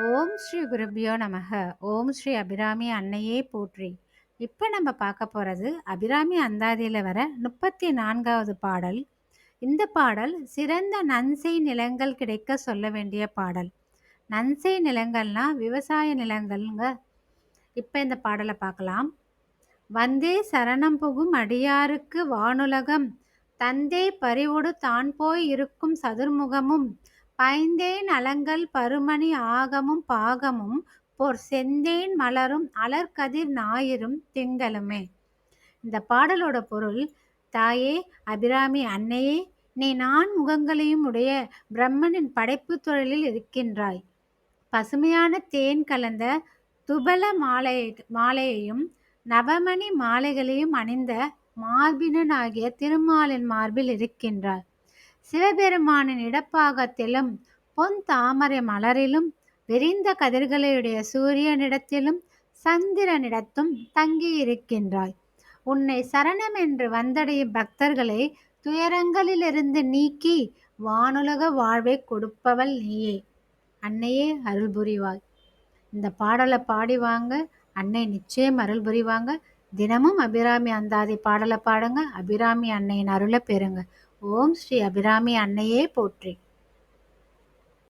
ஓம் ஸ்ரீ குருபியோ நமக. ஓம் ஸ்ரீ அபிராமி அன்னையே போற்றி. இப்போ நம்ம பார்க்க போகிறது அபிராமி அந்தாதியில் வர 34வது பாடல். இந்த பாடல் சிறந்த நன்செய் நிலங்கள் கிடைக்க சொல்ல வேண்டிய பாடல். நன்செய் நிலங்கள்னா விவசாய நிலங்கள்ங்க. இப்போ இந்த பாடலை பார்க்கலாம். வந்தே சரணம் புகும் அடியாருக்கு வானுலகம் தந்தே பறிவொடு தான் போய் இருக்கும் சதுர்முகமும் பைந்தேன் அலங்கல் பருமணி ஆகமும் பாகமும் பொற் செந்தேன் மலரும் அலர்கதிர் ஞாயிறும் திங்களுமே. இந்த பாடலோட பொருள்: தாயே அபிராமி அன்னையே, நீ முகங்களையும் உடைய பிரம்மனின் படைப்பு தொழிலில் இருக்கின்றாய். பசுமையான தேன் கலந்த துபல மாலையையும் நவமணி மாலைகளையும் அணிந்த மார்பினனாகிய திருமாலின் மார்பில் இருக்கின்றார். சிவபெருமானின் இடப்பாகத்திலும் பொன் தாமரை மலரிலும் விரிந்த கதிர்களையுடைய சூரியனிடத்திலும் சந்திரனிடத்தும் தங்கியிருக்கின்றாய். உன்னை சரணம் என்று வந்தடையும் பக்தர்களை துயரங்களிலிருந்து நீக்கி வானுலக வாழ்வை கொடுப்பவள் நீயே. அன்னையே அருள் புரிவாய். இந்த பாடலை பாடி வாங்க, அன்னை நிச்சயம் அருள் புரிவாங்க. தினமும் அபிராமி அந்தாதி பாடலை பாடுங்க, அபிராமி அன்னையின் அருளை பெறுங்க. ஓம் ஸ்ரீ அபிராமி அன்னையே போற்றி.